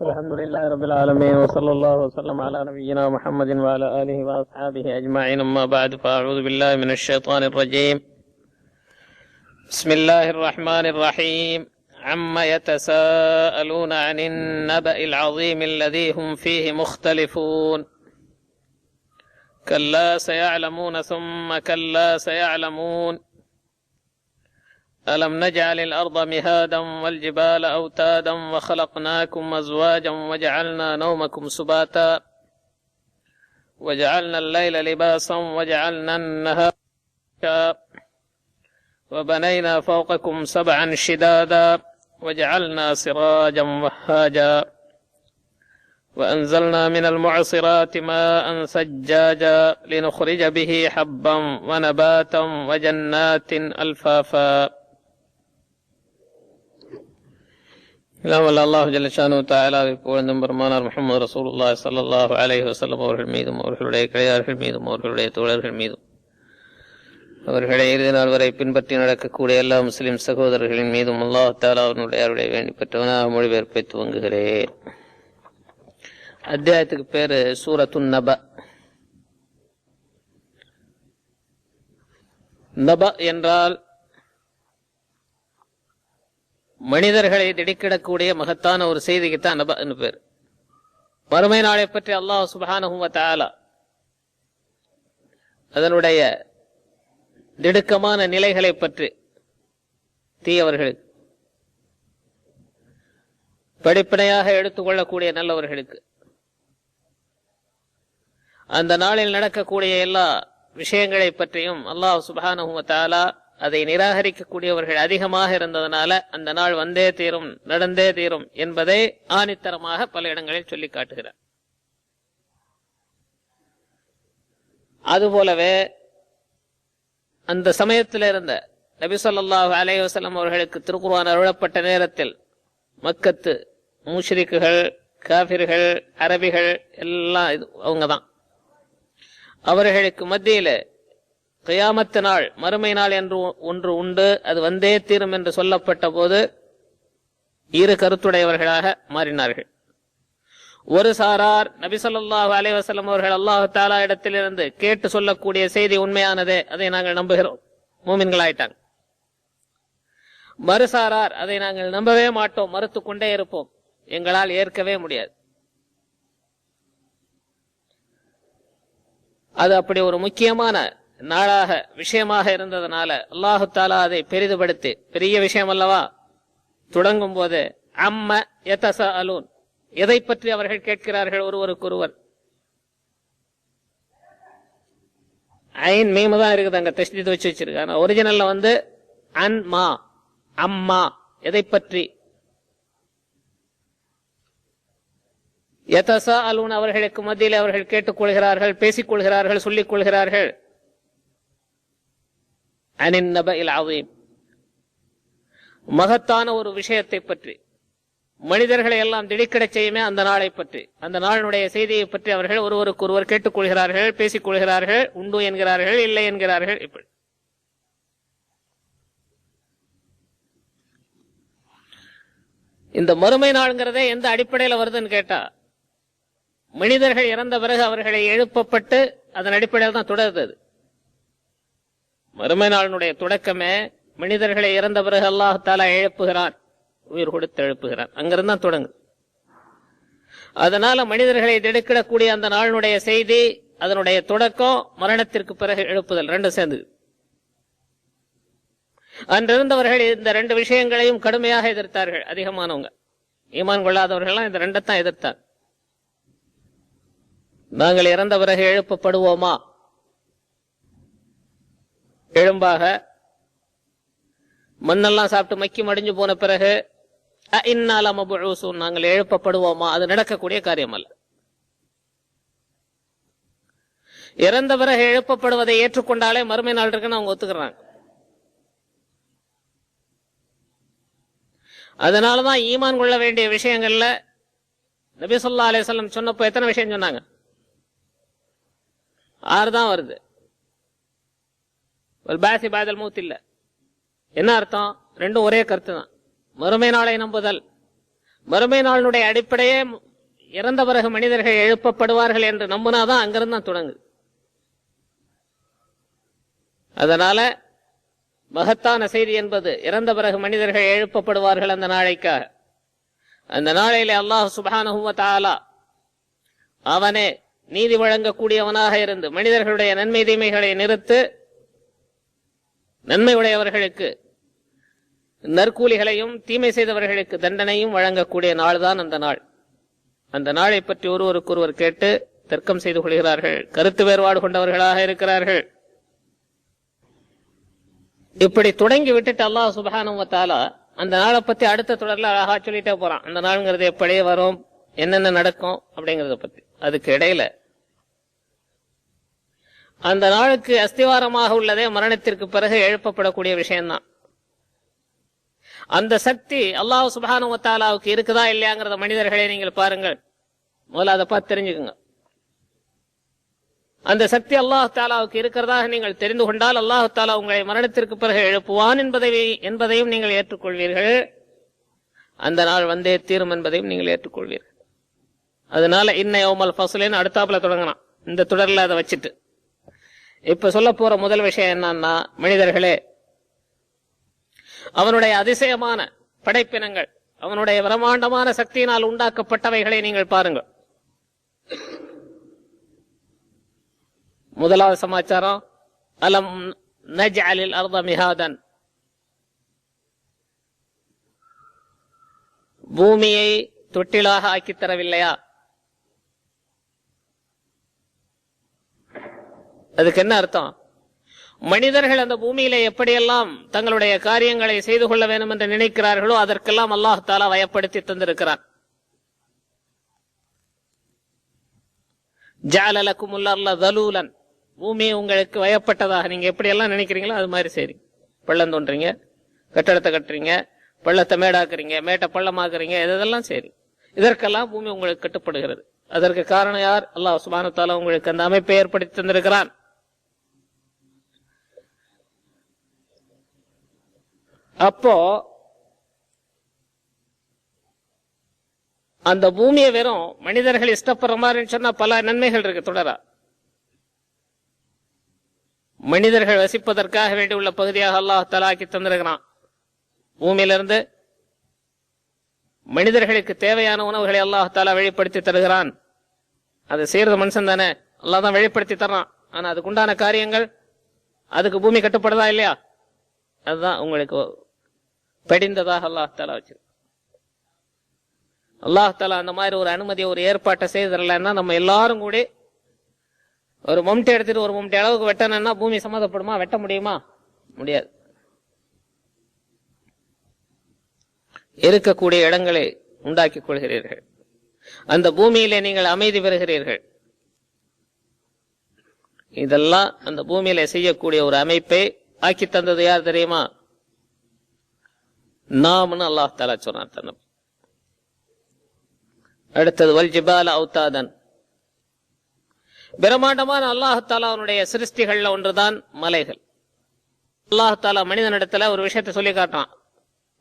الحمد لله رب العالمين، وصلى الله وسلم على نبينا محمد وعلى آله وأصحابه أجمعين. أما بعد، فأعوذ بالله من الشيطان الرجيم. بسم الله الرحمن الرحيم. عما يتساءلون عن النبأ العظيم الذي هم فيه مختلفون. كلا سيعلمون ثم كلا سيعلمون. ألم نجعل الأرض مهادا والجبال أوتادا وخلقناكم أزواجا وجعلنا نومكم سباتا وجعلنا الليل لباسا وجعلنا النهار وبنينا فوقكم سبعا شدادا وجعلنا سراجا وهاجا وأنزلنا من المعصرات ماء ثجاجا لنخرج به حبا ونباتا وجنات ألفافا. அல்லாஹ் ஜல்ல ஷானு தஆலாவை புகழ்ந்தும் பெருமானார் முஹம்மது ரசூலுல்லாஹி ஸல்லல்லாஹு அலைஹி வஸல்லம் அவர்கள் மீதும் அவர்களுடைய கிளையார்கள் மீதும் அவர்களுடைய தோழர்கள் மீதும் அவர்களை இறுதி நாள் வரை பின்பற்றி நடக்கக்கூடிய எல்லா முஸ்லிம் சகோதரர்களின் மீதும் அல்லாஹ் தஆலா அவனுடைய அருளை வேண்டி பெற்றவனாக மொழிபெயர்ப்பை துவங்குகிறேன். அத்தியாயத்துக்கு பேரு சூரத்துன் நப. நப என்றால் மனிதர்களை திடுக்கிடக்கூடிய மகத்தான ஒரு செய்திக்குத்தான் நப என்று பேர். மறுமை நாளை பற்றி அல்லாஹ் சுப்ஹானஹு வ தஆலா அதனுடைய திடுக்கமான நிலைகளை பற்றி தீயவர்களுக்கு, படிப்பனையாக எடுத்துக்கொள்ளக்கூடிய நல்லவர்களுக்கு, அந்த நாளில் நடக்கக்கூடிய எல்லா விஷயங்களை பற்றியும் அல்லாஹ் சுப்ஹானஹு வ தஆலா அதை நிராகரிக்கக்கூடியவர்கள் அதிகமாக இருந்ததனால அந்த நாள் வந்தே தீரும், நடந்தே தீரும் என்பதை ஆணித்தரமாக பல இடங்களில் சொல்லி காட்டுகிறார். அதுபோலவே அந்த சமயத்தில் இருந்த நபி ஸல்லல்லாஹு அலைஹி வஸல்லம் அவர்களுக்கு திருக்குர்ஆன் அருளப்பட்ட நேரத்தில் மக்கத்து முஷ்ரிக்குகள், காஃபிர்கள், அரபிகள் எல்லாம் அவங்கதான். அவர்களுக்கு மத்தியில கியாமத்து நாள், மறுமை நாள் என்று ஒன்று உண்டு, அது வந்தே தீரும் என்று சொல்லப்பட்ட போது இரு கருத்துடையவர்களாக மாறினார்கள். ஒரு சாரார் நபி ஸல்லல்லாஹு அலைஹி வஸல்லம் அவர்கள் அல்லாஹ் தஆலா இடத்திலிருந்து கேட்டு சொல்லக்கூடிய செய்தி உண்மையானதே, அதை நாங்கள் நம்புகிறோம், மூமின்களாயிட்டாங்க. மறுசாரார் அதை நாங்கள் நம்பவே மாட்டோம், மறுத்து கொண்டே இருப்போம், எங்களால் ஏற்கவே முடியாது. அது அப்படி ஒரு முக்கியமான நாளாக விஷயமாக இருந்ததனால அல்லாஹு தஆலா அதை பெரிதுபடுத்தி, பெரிய விஷயம் அல்லவா, தொடங்கும் போது அம்ம யதஸஅலூன், எதை பற்றி அவர்கள் கேட்கிறார்கள் ஒருவருக்கொருவர். ஐன் மீம் தான் இருக்குது, அங்க தஸ்தீத் வச்சு வச்சிருக்காங்க. ஒரிஜினல்ல அன்மா, அம்மா, எதை பற்றி. யதஸஅலூன், அவர்களுக்கு மத்தியில் அவர்கள் கேட்டுக்கொள்கிறார்கள், பேசிக் கொள்கிறார்கள், சொல்லிக் கொள்கிறார்கள். அனின் நபஇல் அஸீம், மகத்தான ஒரு விஷயத்தை பற்றி, மனிதர்களை எல்லாம் திடுக்கிட செய்யுமே அந்த நாளை பற்றி, அந்த நாளினுடைய செய்தியை பற்றி அவர்கள் ஒருவருக்கு ஒருவர் கேட்டுக்கொள்கிறார்கள், பேசிக் கொள்கிறார்கள், உண்டு என்கிறார்கள், இல்லை என்கிறார்கள். இப்படி இந்த மறுமை நாள்ங்கிறதே எந்த அடிப்படையில் வருதுன்னு கேட்டா, மனிதர்கள் இறந்த பிறகு அவர்களை எழுப்பப்பட்டு அதன் அடிப்படையில் தான் தொடர்ந்தது. மறுமை நாளினுடைய தொடக்கமே மனிதர்களை இறந்த பிறகு அல்லாஹ் தஆலா எழுப்புகிறான், உயிர் கொடுத்து எழுப்புகிறான், அங்கிருந்தான் தொடங்கு. அதனால மனிதர்களை திடுக்கிடக்கூடிய அந்த நாளினுடைய செய்தி, அதனுடைய தொடக்கம், மரணத்திற்கு பிறகு எழுப்புதல், ரெண்டு சேர்ந்து. அன்றிருந்தவர்கள் இந்த ரெண்டு விஷயங்களையும் கடுமையாக எதிர்த்தார்கள். அதிகமானவங்க, ஈமான் கொள்ளாதவர்கள் இந்த ரெண்டத்தான் எதிர்த்தார். நாங்கள் இறந்த பிறகு எழுப்பப்படுவோமா, எழும்பாக மண்ணெல்லாம் சாப்பிட்டு மக்கி மடிஞ்சு போன பிறகு இன்னால மபூஸூன், நாங்கள் எழுப்பப்படுவோமா, அது நடக்கக்கூடிய காரியம் அல்ல. இறந்த பிறகு எழுப்பப்படுவதை ஏற்றுக்கொண்டாலே மறுமை நாள் இருக்குன்னு அவங்க ஒத்துக்கிறாங்க. அதனாலதான் ஈமான் கொள்ள வேண்டிய விஷயங்கள்ல நபி ஸல்லல்லாஹு அலைஹி வஸல்லம் சொன்னப்போ எத்தனை விஷயம் சொன்னாங்க? 6 தான் வருது. பாசி பாதல் மூத் இல்ல. என்ன அர்த்தம்? ரெண்டும் ஒரே கருத்து தான். மறுமை நாளை நம்புதல், மறுமை நாளினுடைய அடிப்படையே இறந்த பிறகு மனிதர்கள் எழுப்பப்படுவார்கள் என்று நம்பினாதான் அங்கிருந்து தான் தொடங்குது. அதனால மகத்தான செய்தி என்பது இறந்த பிறகு மனிதர்கள் எழுப்பப்படுவார்கள் அந்த நாளைக்காக. அந்த நாளையிலே அல்லாஹ் சுப்ஹானஹு வ தஆலா அவனே நீதி வழங்கக்கூடியவனாக இருந்து மனிதர்களுடைய நன்மை தீமைகளை நிறுத்து நன்மை உடையவர்களுக்கு நற்கூலிகளையும் தீமை செய்தவர்களுக்கு தண்டனையும் வழங்கக்கூடிய நாள்தான் அந்த நாள். அந்த நாளை பற்றி ஒருவருக்கொருவர் கேட்டு தர்க்கம் செய்து கொள்கிறார்கள், கருத்து வேறுபாடு கொண்டவர்களாக இருக்கிறார்கள். இப்படி தொடங்கி விட்டுட்டு அல்லாஹ் சுப்ஹானஹு வ தஆலா அந்த நாளை பத்தி அடுத்த தொடர்ல அழகா சொல்லிட்டே போறான். அந்த நாள்ங்கிறது எப்படியே வரும், என்னென்ன நடக்கும் அப்படிங்கறத பத்தி. அதுக்கு இடையில அந்த நாளுக்கு அஸ்திவாரமாக உள்ளதே மரணத்திற்கு பிறகு எழுப்பப்படக்கூடிய விஷயம்தான். அந்த சக்தி அல்லாஹ் சுப்ஹானஹு வ தஆலாவுக்கு இருக்குதா இல்லையாங்கிறத மனிதர்களை நீங்கள் பாருங்கள். முதல்ல அதை பார்த்து தெரிஞ்சுக்குங்க. அந்த சக்தி அல்லாஹ் தஆலாவுக்கு இருக்கிறதாக நீங்கள் தெரிந்து கொண்டால் அல்லாஹ் தஆலா உங்களை மரணத்திற்கு பிறகு எழுப்புவான் என்பதையும் நீங்கள் ஏற்றுக்கொள்வீர்கள். அந்த நாள் வந்தே தீரும் என்பதையும் நீங்கள் ஏற்றுக்கொள்வீர்கள். அதனால இன்ன யௌமல் ஃபஸ்லின் அடுத்தாப்புல தொடங்கலாம். இந்த தொடர்ல அதை வச்சுட்டு இப்ப சொல்ல போற முதல் விஷயம் என்னன்னா, மனிதர்களே, அவனுடைய அதிசயமான படைப்பினங்கள், அவனுடைய பிரம்மாண்டமான சக்தியினால் உண்டாக்கப்பட்டவைகளை நீங்கள் பாருங்கள். முதலாவது சமாச்சாரம், அலம் நஜ்அலில் அர்த மிஹாதன், பூமியை தொட்டிலாக ஆக்கித் தரவில்லையா? அதுக்கு என்ன அர்த்தம்? மனிதர்கள் அந்த பூமியில எப்படியெல்லாம் தங்களுடைய காரியங்களை செய்து கொள்ள வேண்டும் என்று நினைக்கிறார்களோ அதற்கெல்லாம் அல்லாஹ் தஆலா வயப்படுத்தி தந்திருக்கிறான். ஜஅல லகுமுல் அர்ல தலூலன், பூமி உங்களுக்கு வயப்பட்டதாக நீங்க எப்படி எல்லாம் நினைக்கிறீங்களோ அது மாதிரி சரி. பள்ளம் தோன்றீங்க, கட்டடத்தை கட்டுறீங்க, பள்ளத்தை மேடாக்குறீங்க, மேட்டை பள்ளமாக்குறீங்க, இதெல்லாம் சரி. இதற்கெல்லாம் பூமி உங்களுக்கு கட்டுப்படுகிறது. அதற்கு காரணம் யார்? அல்லாஹ் சுப்ஹானஹு வ தஆலா உங்களுக்கு அந்த அமைப்பை ஏற்படுத்தி தந்திருக்கிறான். அப்போ அந்த பூமியை வெறும் மனிதர்கள் இஷ்டப்படுற மாதிரி சொன்னா பல நன்மைகள் இருக்கு. தொடரா மனிதர்கள் வசிப்பதற்காக வேண்டி உள்ள பகுதியாக அல்லாஹ் தஆலா ஆக்கி தந்திருக்கிறான். பூமியிலிருந்து மனிதர்களுக்கு தேவையான உணவுகளை அல்லாஹ் தஆலா வெளிப்படுத்தி தருகிறான். அதை செய்யறது மனுஷன் தானே, அல்லாஹ் தான் வெளிப்படுத்தி தர்றான். ஆனா அதுக்குண்டான காரியங்கள், அதுக்கு பூமி கட்டுப்படுதா இல்லையா? அதுதான் உங்களுக்கு படிந்ததாக அல்லாஹ் தஆலா வச்சிருக்கு. அல்லாஹ் தஆலா அந்த மாதிரி ஒரு அனுமதியை, ஒரு ஏற்பாட்டை செய்தரலன்னா நம்ம எல்லாரும் கூட ஒரு மம்டி எடுத்துட்டு ஒரு மம்டி அளவுக்கு வெட்டணும்னா பூமி சம்மதப்படுமா? வெட்ட முடியுமா? முடியாது. இருக்கக்கூடிய இடங்களை உண்டாக்கிக் கொள்கிறீர்கள். அந்த பூமியிலே நீங்கள் அமைதி பெறுகிறீர்கள். இதெல்லாம் அந்த பூமியில செய்யக்கூடிய ஒரு அமைப்பை ஆக்கி தந்தது யார் தெரியுமா? நாம்னு அல்லாஹ் தஆலா சொன்னான். அடுத்தது வல் ஜிபால அவுதாதன், பிரம்மாண்டமான அல்லாஹ் தஆலாவுடைய சிருஷ்டிகள்ல ஒன்றுதான் மலைகள். அல்லாஹ் தஆலா மனிதனிடத்துல ஒரு விஷயத்தை சொல்லி காட்டுறான்.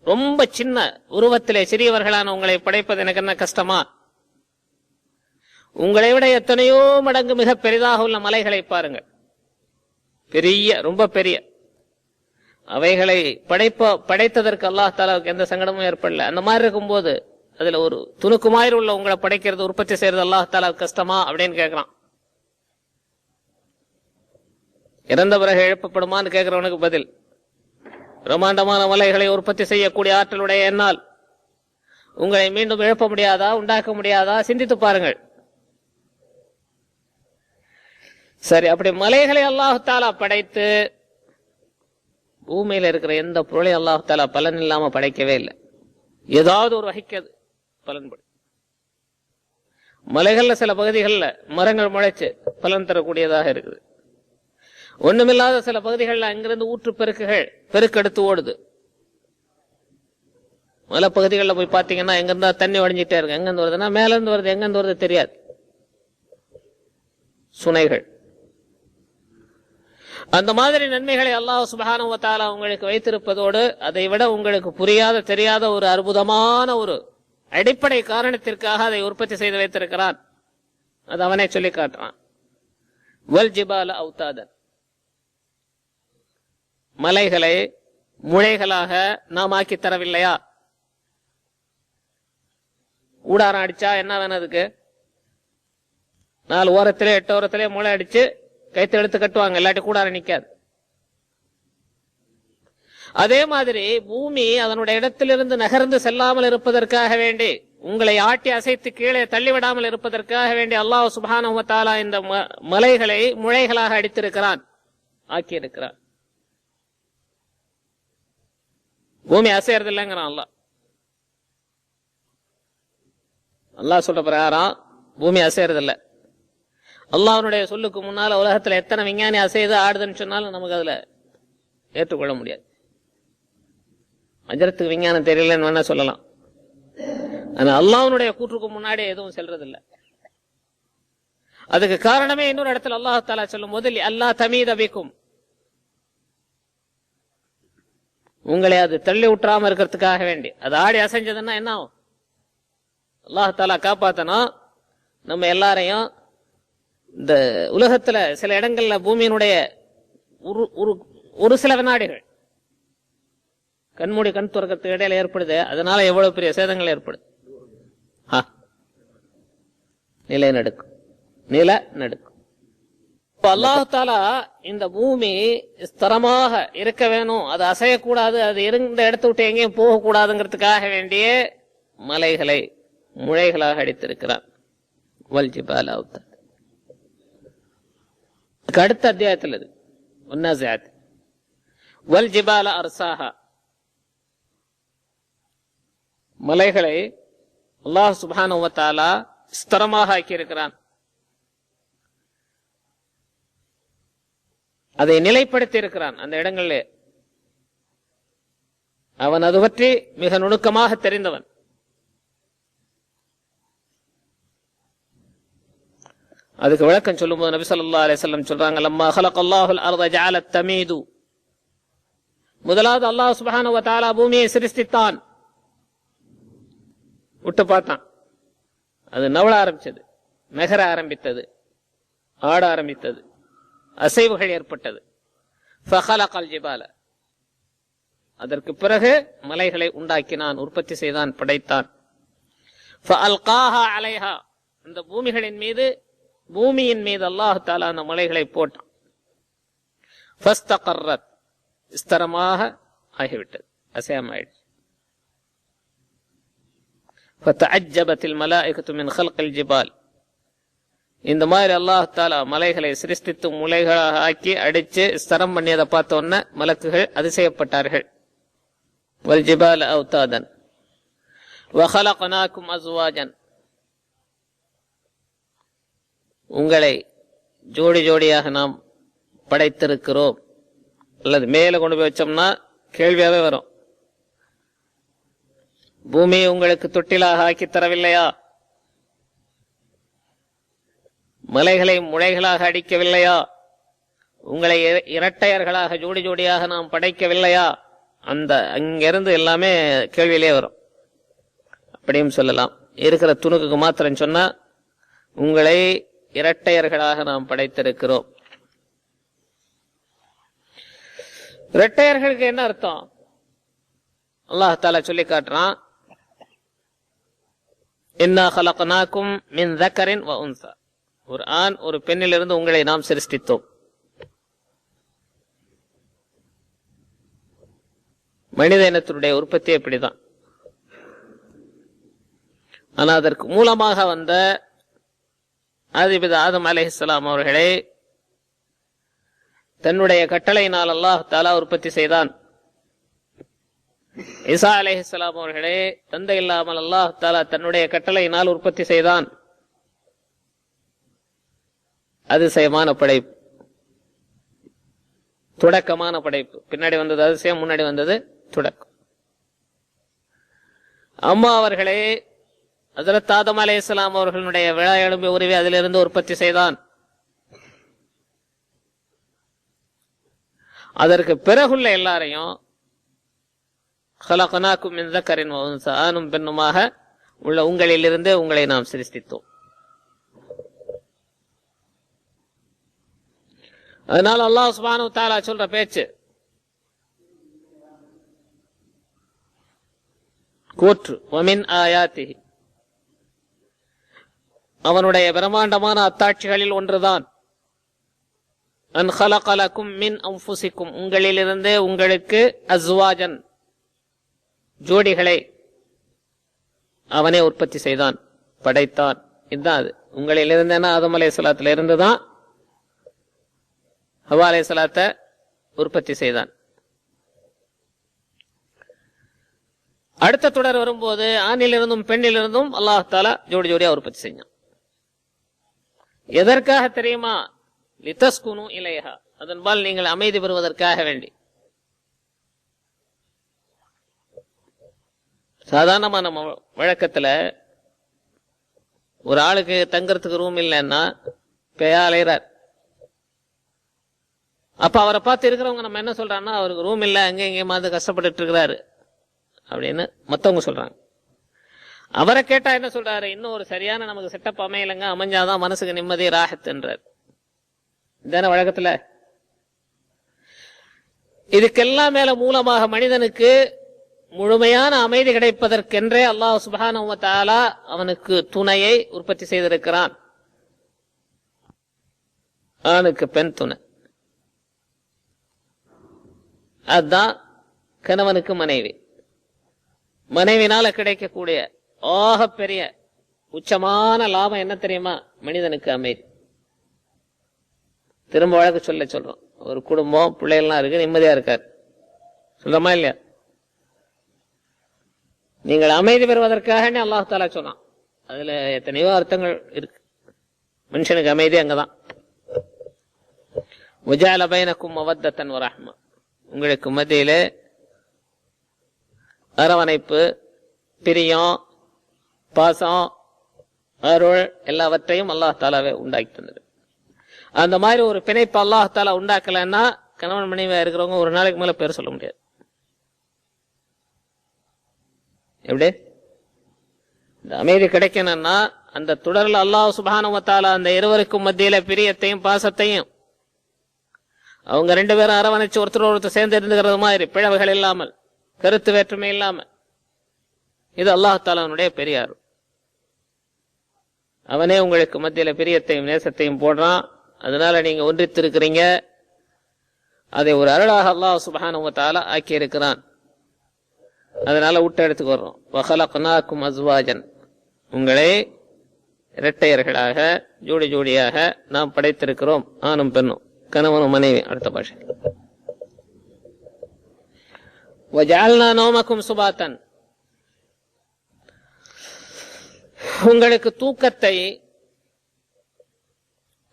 ரொம்ப சின்ன உருவத்திலே சிறியவர்களான உங்களை படைப்பது எனக்கு என்ன கஷ்டமா? உங்களை விட எத்தனையோ மடங்கு மிக பெரிதாக உள்ள மலைகளை பாருங்கள். பெரிய, ரொம்ப பெரிய அவைகளை படைத்ததற்கு அல்லாஹ் தஆலாவுக்கு எந்த சங்கடமும் ஏற்படல. அந்த மாதிரி இருக்கும்போது அதுல ஒரு துணுக்குமாயிரம் உள்ள உங்களை படைக்கிறது, உற்பத்தி செய்யறது அல்லாஹ் தஆலாவுக்கு கஷ்டமா அப்படின்னு கேட்கிறான். இறந்த பிறகு எழுப்பப்படுமான்னு கேட்கிறவனுக்கு பதில், பிரம்மாண்டமான மலைகளை உற்பத்தி செய்யக்கூடிய ஆற்றலுடைய என்னால் உங்களை மீண்டும் எழுப்ப முடியாதா, உண்டாக்க முடியாதா? சிந்தித்து பாருங்கள். சரி, அப்படி மலைகளை அல்லாஹ் தஆலா படைத்து பூமியில இருக்கிற எந்த பொருளையும் அல்லாஹ் தஆலா பலன் இல்லாம படைக்கவே இல்லை. ஏதாவது ஒரு வகைக்கு பலன்படும். மலைகள்ல சில பகுதிகளில் மரங்கள் முளைச்சு பலன் தரக்கூடியதாக இருக்குது. ஒண்ணுமில்லாத சில பகுதிகளில் அங்கிருந்து ஊற்று பெருக்கெடுத்து ஓடுது. மலை பகுதிகளில் போய் பாத்தீங்கன்னா எங்கிருந்தா தண்ணி வடிஞ்சிட்டே இருக்கு. எங்கிருந்து வருதுன்னா மேல இருந்து வருது, எங்கிருந்து வருது தெரியாது. சுனைகள். அந்த மாதிரி நன்மைகளை அல்லாஹ் சுப்ஹானஹு வ தஆலா உங்களுக்கு வைத்திருப்பதோடு அதை விட உங்களுக்கு புரியாத தெரியாத ஒரு அற்புதமான ஒரு அடிப்படை காரணத்திற்காக அதை உற்பத்தி செய்து வைத்திருக்கிறான். அது அவனே சொல்லி காட்டுறான். வல் ஜிபால அவுதாதன், மலைகளை முளைகளாக நாம் ஆக்கி தரவில்லையா? ஊடாரம் அடிச்சா என்ன வேணும்? அதுக்கு 4 ஓரத்திலே 8 ஓரத்திலே முளை அடிச்சு கைத்து எடுத்து கட்டுவாங்க, இல்லாட்டி கூடாரம் நிக்காது. அதே மாதிரி பூமி அதனுடைய இடத்திலிருந்து நகர்ந்து செல்லாமல் இருப்பதற்காக வேண்டி, உங்களை ஆட்டி அசைத்து கீழே தள்ளிவிடாமல் இருப்பதற்காக வேண்டி அல்லாஹ் சுப்ஹானஹு வ தஆலா இந்த மலைகளை முளைகளாக அடித்திருக்கிறான், ஆக்கியிருக்கிறான். பூமி அசையறது இல்லைங்கிறான் அல்லாஹ். அல்லாஹ் சொல்ற பிரகாரம் பூமி அசையறது இல்ல. அல்லாஹ்வுடைய சொல்லுக்கு முன்னால உலகத்துல எத்தனை விஞ்ஞானி அசைது ஆடுதுன்னு சொன்னாலும் நமக்கு அதுல ஏற்றுக்கொள்ள முடியாது. அஜரத்துக்கு விஞ்ஞானம் தெரியலன்னு வேணா சொல்லலாம். ஆனா அல்லாஹ்வுடைய கூற்றுக்கு முன்னாடி எதுவும் செல்றது இல்ல. அதுக்கு காரணமே இன்னொரு இடத்துல அல்லாஹ் தஆலா சொல்லும் போது, அல்லாஹ் தமீத பிக்கும், உங்களை அது தள்ளி விட்டுறாம இருக்கிறதுக்காக வேண்டி. அது ஆடி அசைஞ்சதுன்னா என்ன ஆகும்? அல்லாஹ் தஆலா காப்பாத்தணும் நம்ம எல்லாரையும். இந்த உலகத்துல சில இடங்கள்ல பூமியினுடைய ஒரு சில வினாடிகள் கண்மூடி கண் துறக்கிறதுக்கு இடையில ஏற்படுது. அதனால எவ்வளவு பெரிய சேதங்கள் ஏற்படுது. நிலநடுக்கம். அல்லாஹ் தஆலா இந்த பூமி ஸ்திரமாக இருக்க வேணும், அது அசையக்கூடாது, அது இருந்த இடத்த விட்டு எங்கேயும் போகக்கூடாதுங்கிறதுக்காக வேண்டிய மலைகளை முளைகளாக அடித்திருக்கிறான். வல் ஜிபால அவுதாத். அடுத்த அத்தியாயத்தில் இது வன்னாஸிஆத். வல் ஜிபால அர்சாஹா, மலைகளை அல்லாஹ் சுப்ஹானஹு வ தஆலா ஸ்திரமாக ஆக்கியிருக்கிறான், அதை நிலைப்படுத்தி இருக்கிறான் அந்த இடங்களிலே. அவன் அது பற்றி மிக நுணுக்கமாக தெரிந்தவன். அதுக்கு விளக்கம் சொல்லும்போது நபி ஸல்லல்லாஹு அலைஹி வஸல்லம் சொல்றாங்க, லம்மா ஹலகல்லாஹுல் அர்த ஜஅலத் தமீது, முதலாவது அல்லாஹ் சுப்ஹானஹு வ தஆலா பூமியை சிருஷ்டித்தான், விட்டு பார்த்தான், அது நவள ஆரம்பிச்சது, நகர ஆரம்பித்தது, ஆட ஆரம்பித்தது, அசைவுகள் ஏற்பட்டது. ஃபஹலகல் ஜிபால, அதற்கு பிறகு மலைகளை உண்டாக்கினான், உற்பத்தி செய்தான், படைத்தான். ஃபஅல்காஹா அலைஹா, அந்த பூமியின் மீது அல்லாஹ் தஆலா அந்த மலைகளை போட்டான். ஃபஸ்தகர்ரத், ஸ்திரமாக ஆகிவிட்டது, அசையாமாயிடுச்சு. ஃபதஅஜ்ஜபத்தில் மலாயிகத்து மின் ஹல்கில் ஜிபால், இந்த மாதிரி அல்லாஹ் தஆலா மலைகளை சிருஷ்டித்து முளைகளாக ஆக்கி அடிச்சு ஸ்திரம் பண்ணியதை பார்த்த உடனே மலக்குகள் அதிசயப்பட்டார்கள். வல் ஜிபால அவுதாதன் வஹலக்னாக்கும் அஸ்வாஜன், உங்களை ஜோடி ஜோடியாக நாம் படைத்திருக்கிறோம். அல்லது மேல கொண்டு போய் வச்சோம்னா கேள்வியாவே வரும், பூமியை உங்களுக்கு தொட்டிலாக ஆக்கி தரவில்லையா? மலைகளை முளைகளாக அடிக்கவில்லையா? உங்களை இரட்டையர்களாக ஜோடி ஜோடியாக நாம் படைக்கவில்லையா? அந்த அங்கிருந்து எல்லாமே கேள்வியிலே வரும். அப்படியும் சொல்லலாம். இருக்கிற துணுக்கு மாத்திரம் சொன்னா, உங்களை இரட்டையர்களாக நாம் படைத்திருக்கிறோம். இரட்டையர்களுக்கு என்ன அர்த்தம்? அல்லாஹ் தஆலா சொல்லி காட்டுறான், இன்னா ஹலக்னாக்கும் மின் ذكر وانثى, ஒரு ஆண் ஒரு பெண்ணிலிருந்து உங்களை நாம் சிருஷ்டித்தோம். மனித இனத்தினுடைய உற்பத்தி எப்படிதான். ஆனா அதற்கு மூலமாக வந்த ஆதிபிதா ஆதம் அலைஹிஸ்ஸலாம் அவர்களை தன்னுடைய கட்டளையினால் அல்லாஹ் தஆலா உற்பத்தி செய்தான். ஈசா அலைஹிஸ்ஸலாம் அவர்களே தந்தை இல்லாமல் அல்லாஹ் தஆலா தன்னுடைய கட்டளையினால் உற்பத்தி செய்தான். அதிசயமான படைப்பு, தொடக்கமான படைப்பு. பின்னாடி வந்தது அதிசயம், முன்னாடி வந்தது தொடக்கம். அம்மா அவர்களே ஹஜ்ரத் ஆதம் அலைஹிஸ்ஸலாம் அவர்களுடைய விழா எலும்பு உருவி அதிலிருந்து உற்பத்தி செய்தான். அதற்கு பிறகுள்ள எல்லாரையும் خلقناكم من ذكر وانثى, ஆணும் பெண்ணுமாக உள்ள உங்களிலிருந்து உங்களை நாம் சிருஷ்டித்தோம். அதனால அல்லாஹ் சுப்ஹானஹு வ தஆலா சொல்ற பேச்சு கூற்று, வமின் ஆயாத்திஹி, அவனுடைய பிரம்மாண்டமான அத்தாட்சிகளில் ஒன்றுதான், அன் ஹலக லகும் மின் அன்ஃபுசிக்கும், உங்களிலிருந்தே உங்களுக்கு அஸ்வாஜன், ஜோடிகளை அவனே உற்பத்தி செய்தான், படைத்தான். இதுதான் அது. உங்களிலிருந்தேன்னா ஆதம் அலைஹிஸ்ஸலாத்துல இருந்துதான் ஹவ்வா அலைஹிஸ்ஸலாத்தை உற்பத்தி செய்தான். அடுத்த தொடர் வரும்போது ஆணிலிருந்தும் பெண்ணிலிருந்தும் அல்லாஹ் தஆலா ஜோடி ஜோடியா உற்பத்தி செஞ்சான். எதற்காக தெரியுமா? லிதஸ்குனு இலைஹா, அதன்பால் நீங்கள் அமைதி பெறுவதற்காக வேண்டி. சாதாரணமா நம்ம வழக்கத்துல ஒரு ஆளுக்கு தங்கறதுக்கு ரூம் இல்லைன்னா பேயா அலைகிறார். அப்ப அவரை பார்த்து இருக்கிறவங்க நம்ம என்ன சொல்றாங்கன்னா, அவருக்கு ரூம் இல்ல, அங்க எங்கேயுமா கஷ்டப்பட்டு இருக்கிறாரு அப்படின்னு மத்தவங்க சொல்றாங்க. அவரை கேட்டா என்ன சொல்றாரு, இன்னும் ஒரு சரியான நமக்கு செட்டப் அமையலைங்க, அமைஞ்சாதான் மனசுக்கு நிம்மதி ராஹத்ன்றார். இதான வழக்கத்துல. இதுக்கெல்லாம் மேல மூலமாக மனிதனுக்கு முழுமையான அமைதி கிடைப்பதற்கென்றே அல்லாஹ் சுப்ஹானஹு வ தஆலா அவனுக்கு துணையை உற்பத்தி செய்திருக்கிறான். ஆணுக்கு பெண் துணை. அதுதான் கணவனுக்கு மனைவி. மனைவினால கிடைக்கக்கூடிய ஆக பெரிய உச்சமான லாபம் என்ன தெரியுமா? மனிதனுக்கு அமைதி. திரும்ப வழக்கு சொல்றோம், ஒரு குடும்பம் பிள்ளைகள்லாம் இருக்கு, நிம்மதியா இருக்காரு, சொல்றமா இல்லையா? நீங்கள் அமைதி பெறுவதற்காக அல்லாஹ் தஆலா சொன்னான். அதுல எத்தனையோ அர்த்தங்கள் இருக்கு. மனுஷனுக்கு அமைதி அங்கதான். வஜஅல பைனக்கும் மவத்தன் வ ரஹ்மா, உங்களுக்கு மத்தியிலே அரவணைப்பு, பிரியம், பாசம், அருள் எல்லாவற்றையும் அல்லாஹ் தஆலாவே உண்டாக்கி தந்தது. அந்த மாதிரி ஒரு பிணைப்பு அல்லாஹ் தஆலா உண்டாக்கலன்னா கணவன் மனைவியா இருக்கிறவங்க ஒரு நாளைக்கு மேல பேர் சொல்ல முடியாது. எப்படி இந்த அமைதி கிடைக்கணும்னா அந்த தொடரில் அல்லாஹ் சுப்ஹானஹு வ தஆலா அந்த இருவருக்கும் மத்தியில பிரியத்தையும் பாசத்தையும், அவங்க ரெண்டு பேரும் அரவணைச்சு ஒருத்தர் ஒருத்தர் சேர்ந்து இருந்துகிறது மாதிரி, பிளவுகள் இல்லாமல், கருத்து வேற்றுமை இல்லாம, இது அல்லாஹ் தஆலாவுடைய பெரிய அருள். அவனே உங்களுக்கு மத்தியில பிரியத்தையும் நேசத்தையும் போடுறான். அதனால நீங்க ஒன்றித்திருக்கிறீங்க. அதை ஒரு அருளாக அல்லாஹ் சுப்ஹானஹு வ தஆலா ஆக்கி இருக்கிறான். அதனால விட்டு எடுத்துக்கு வர்றோம். வஹலக்னாக்கும் அஸ்வாஜன், உங்களை இரட்டையர்களாக ஜோடி ஜோடியாக நாம் படைத்திருக்கிறோம், ஆணும் பெண்ணும், கணவனும் மனைவி. அடுத்த பாஷை, வஜஅல்னா நௌமக்கும் சுபாத்தன், உங்களுக்கு தூக்கத்தை